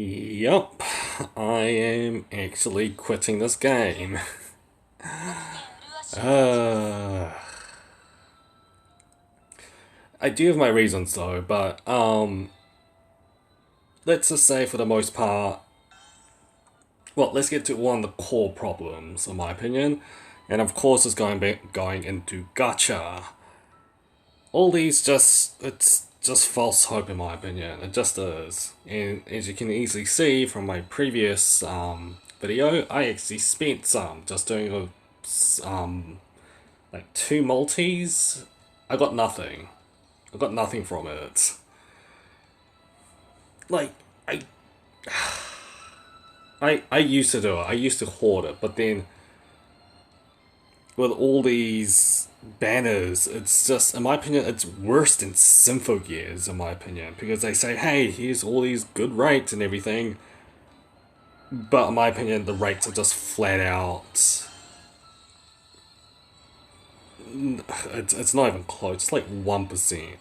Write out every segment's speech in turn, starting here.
Yup, I am actually quitting this game. Uh, I do have my reasons though, but let's just say for the most part, well, let's get to one of the core problems, in my opinion, and of course, it's going into gacha. All these it's just false hope in my opinion. It just is, and as you can easily see from my previous video, I actually spent some just doing like two multis. I got nothing. I got nothing from it. Like I I used to do it. I used to hoard it, but then with all these banners, it's just, in my opinion, it's worse than Sympho Gears, in my opinion, because they say, hey, here's all these good rates and everything, but in my opinion, the rates are just flat out. It's not even close. It's like 1%.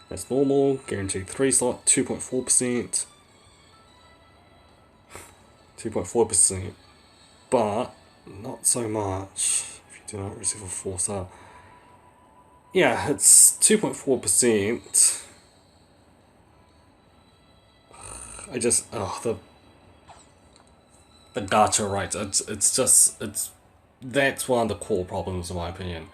That's normal. Guaranteed 3 slot, 2.4%. 2.4%. But not so much if you do not receive a 4-star. Yeah, it's 2.4%. I just, the gacha rates. That's one of the core problems in my opinion.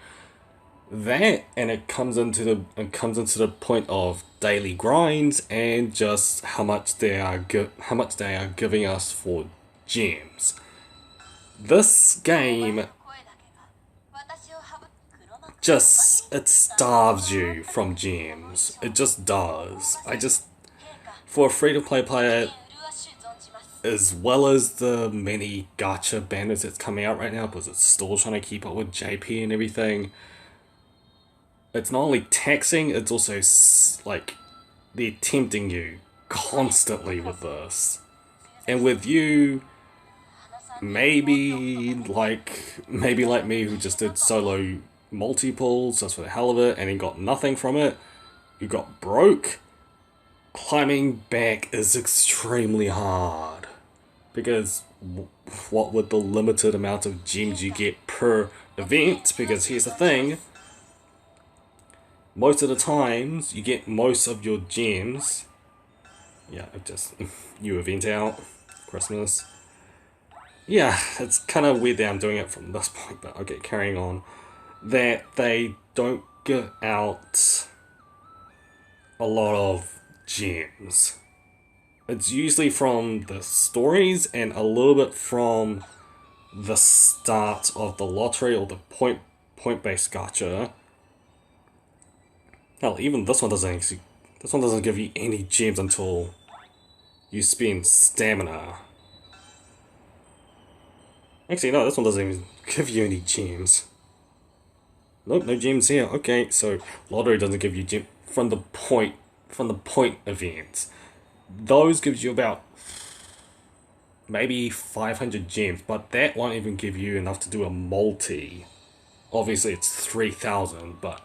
That, and it comes into the point of daily grinds and just how much they are giving us for gems. This game it starves you from gems. It just does. For a free-to-play player, as well as the many gacha banners that's coming out right now, because it's still trying to keep up with JP and everything, it's not only taxing, it's also like they're tempting you constantly with this. And with you, maybe like me, who just did solo multiples just for the hell of it and then got nothing from it, you got broke. Climbing back is extremely hard, because what with the limited amount of gems you get per event, because here's the thing, most of the times you get most of your gems, yeah, just new event out, Christmas. Yeah, it's kind of weird that I'm doing it from this point, but okay, carrying on. That they don't give out a lot of gems. It's usually from the stories and a little bit from the start of the lottery or the point-based gacha. Hell, even this one doesn't give you any gems until you spend stamina. Actually, no, this one doesn't even give you any gems. Nope, no gems here. Okay, so lottery doesn't give you gems from the point events. Those gives you about maybe 500 gems, but that won't even give you enough to do a multi. Obviously, it's 3,000, but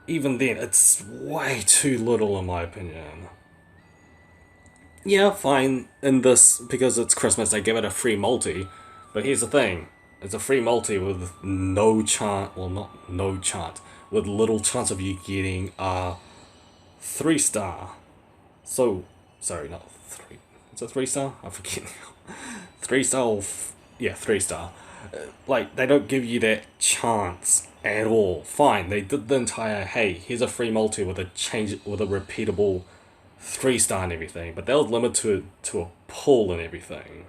even then, it's way too little in my opinion. Yeah, fine, in this, because it's Christmas, they give it a free multi, but here's the thing, it's a free multi with no chance, well, not no chance, with little chance of you getting a 3-star. So, sorry, not 3, is it 3-star? I forget now. 3-star, yeah, 3-star. Like, they don't give you that chance at all. Fine, they did the entire, hey, here's a free multi with a repeatable 3-star and everything, but they'll limit it to a pull and everything.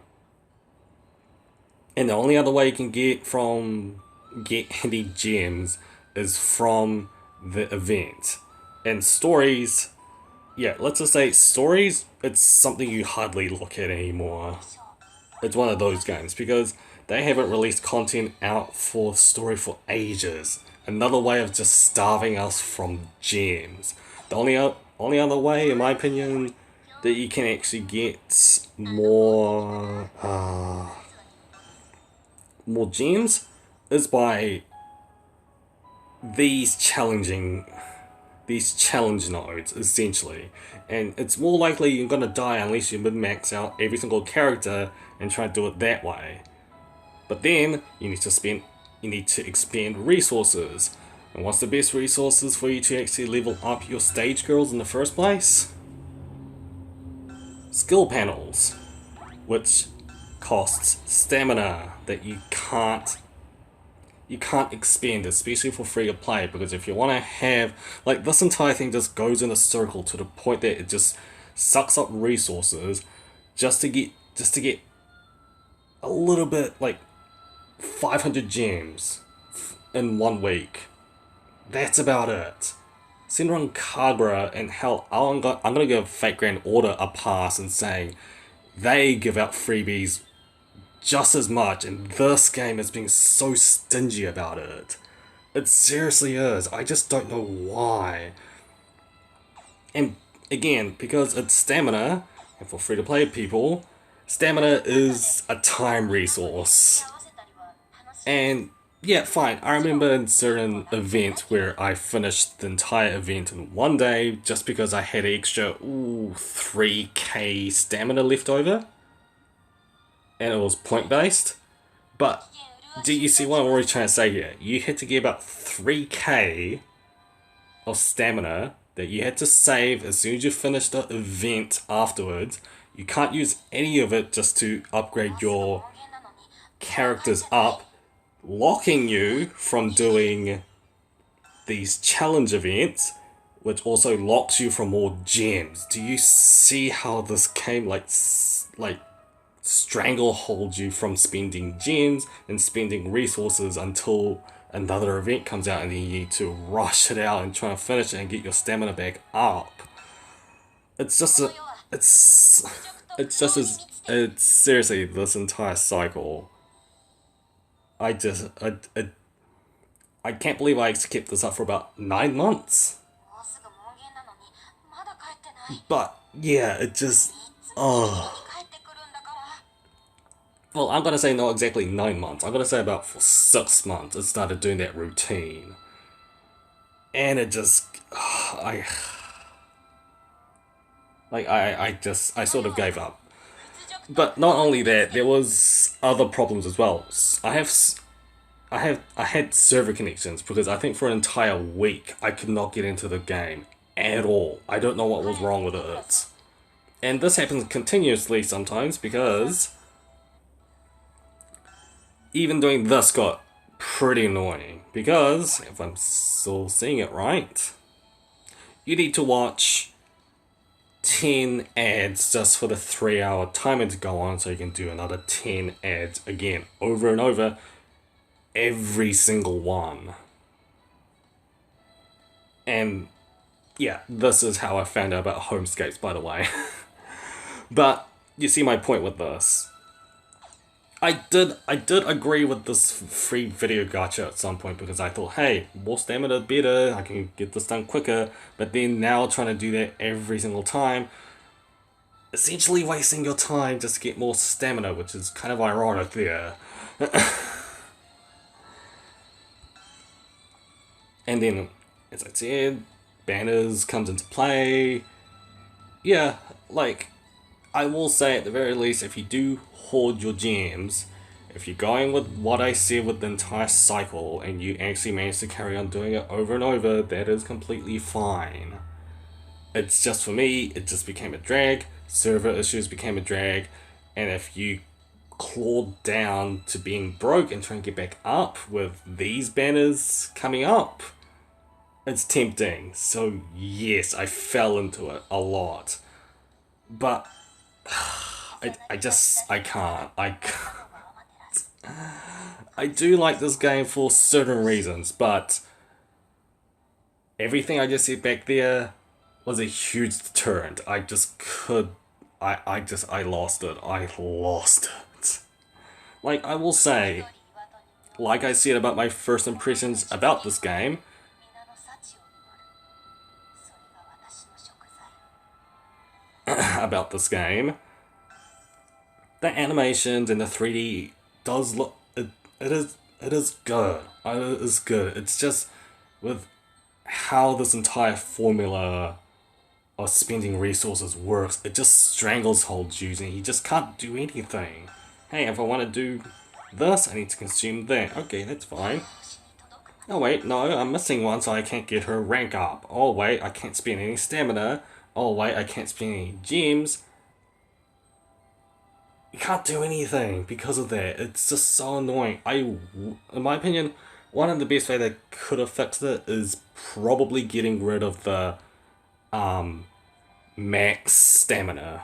And the only other way you can get any gems is from the event. And stories, yeah, let's just say stories, it's something you hardly look at anymore. It's one of those games, because they haven't released content out for story for ages. Another way of just starving us from gems. The only other way, in my opinion, that you can actually get more gems is by these these challenge nodes, essentially. And it's more likely you're gonna die unless you min-max out every single character and try to do it that way. But then, you need to expend resources. And what's the best resources for you to actually level up your stage girls in the first place? Skill panels, which costs stamina that you can't expend, especially for free to play, because if you want to have, like, this entire thing just goes in a circle to the point that it just sucks up resources just to get a little bit, like 500 gems in 1 week. That's about it. Senran Kagura and hell, I'm gonna give Fate Grand Order a pass and say they give out freebies just as much, and this game is being so stingy about it. It seriously is. I just don't know why. And again, because it's stamina, and for free-to-play people, stamina is a time resource. And yeah, fine, I remember in certain event where I finished the entire event in 1 day just because I had extra 3k stamina left over. And it was point based. But do you see what I'm already trying to say here? You had to get about 3k of stamina that you had to save as soon as you finished the event afterwards. You can't use any of it just to upgrade your characters up, locking you from doing these challenge events, which also locks you from more gems. Do you see how this came like stranglehold you from spending gems and spending resources until another event comes out, and then you need to rush it out and try to finish it and get your stamina back up? It's seriously this entire cycle. I can't believe I kept this up for about 9 months. But yeah, it just well, I'm gonna say not exactly 9 months. I'm gonna say about for 6 months it started doing that routine. And it just I sort of gave up. But not only that, there was other problems as well. I had server connections because I think for an entire week I could not get into the game at all. I don't know what was wrong with it. And this happens continuously sometimes because even doing this got pretty annoying. Because, if I'm still seeing it right, you need to watch 10 ads just for the 3-hour timer to go on, so you can do another 10 ads again, over and over, every single one. And yeah, this is how I found out about Homescapes, by the way. But you see my point with this. I did agree with this free video gacha at some point because I thought, hey, more stamina better, I can get this done quicker. But then now trying to do that every single time, essentially wasting your time just to get more stamina, which is kind of ironic there. And then, as I said, banners comes into play. Yeah, like, I will say at the very least, if you do hoard your gems, if you're going with what I said with the entire cycle and you actually manage to carry on doing it over and over, that is completely fine. It's just, for me, it just became a drag, server issues became a drag, and if you clawed down to being broke and trying to get back up with these banners coming up, it's tempting. So yes, I fell into it a lot. But I can't. I do like this game for certain reasons, but everything I just said back there was a huge deterrent. I lost it. I lost it. Like, I will say, like I said about my first impressions about this game, the animations and the 3D does look, it is good. It is good. It's just with how this entire formula of spending resources works. It just strangleholds you and you just can't do anything. Hey, if I want to do this, I need to consume that. Okay, that's fine. Oh wait, no, I'm missing one, so I can't get her rank up. Oh wait, I can't spend any stamina. Oh wait, I can't spend any gems. You can't do anything because of that. It's just so annoying. In my opinion, one of the best way they could have fixed it is probably getting rid of the max stamina.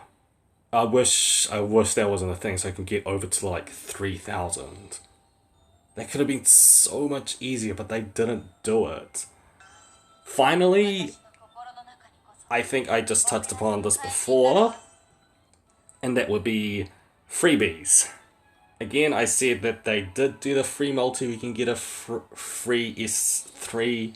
I wish that wasn't a thing, so I can get over to like 3,000. That could have been so much easier, but they didn't do it. Finally, I think I just touched upon this before, and that would be freebies. Again, I said that they did do the free multi. We can get a free S3,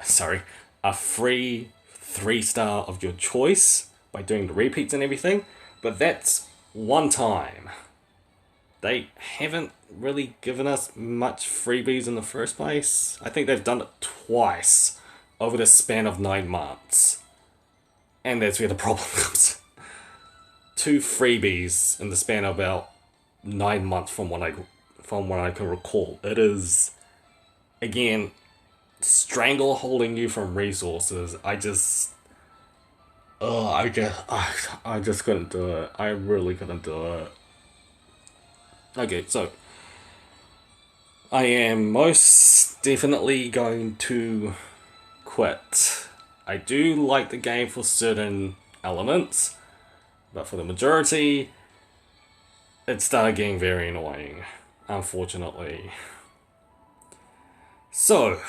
sorry, a free 3-star of your choice by doing the repeats and everything, but that's one time. They haven't really given us much freebies in the first place. I think they've done it twice over the span of 9 months. And that's where the problem comes. 2 freebies in the span of about 9 months from what I can recall. It is, again, strangle holding you from resources. I just couldn't do it. I really couldn't do it. Okay, so I am most definitely going to quit. I do like the game for certain elements, but for the majority, it started getting very annoying, unfortunately. So,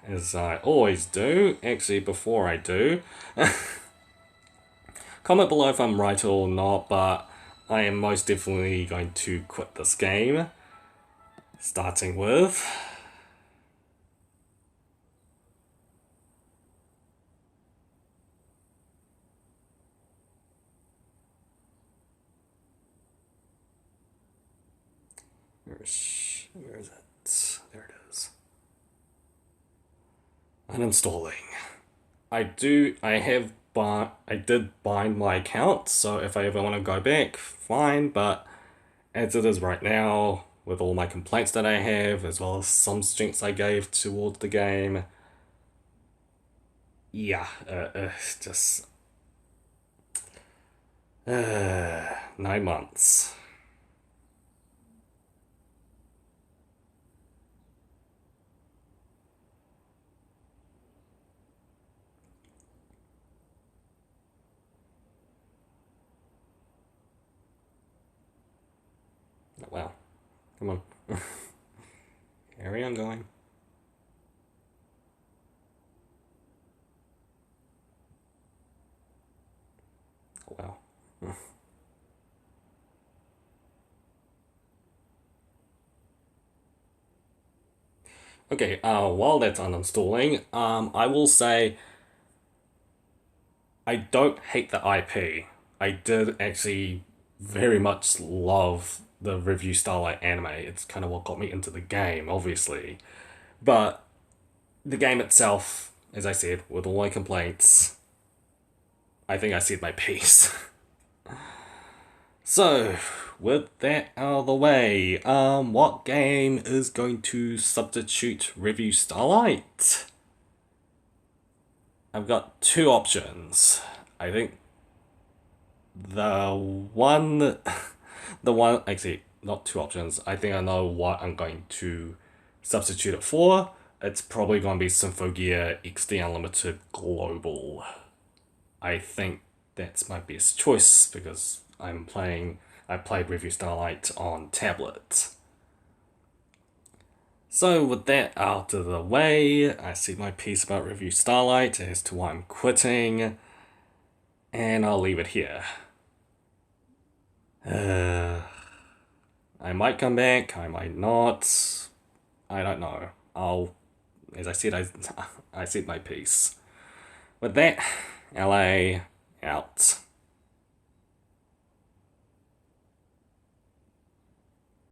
as I always do, actually before I do, comment below if I'm right or not, but I am most definitely going to quit this game, starting with where is it? There it is. Uninstalling. I did bind my account, so if I ever want to go back, fine, but as it is right now, with all my complaints that I have, as well as some strengths I gave towards the game, yeah, just 9 months. Wow. Come on. Carry on going. Oh, wow. Okay, while that's uninstalling, I will say I don't hate the IP. I did actually very much love the Revue Starlight anime. It's kind of what got me into the game, obviously. But the game itself, as I said, with all my complaints, I think I said my piece. So, with that out of the way, what game is going to substitute Revue Starlight? I've got 2 options. I think the one, actually, not 2 options. I think I know what I'm going to substitute it for. It's probably going to be Symphogear XD Unlimited Global. I think that's my best choice because I played Revue Starlight on tablet. So with that out of the way, I see my piece about Revue Starlight as to why I'm quitting, and I'll leave it here. I might come back, I might not. I don't know. As I said, I said my piece. With that, LA out.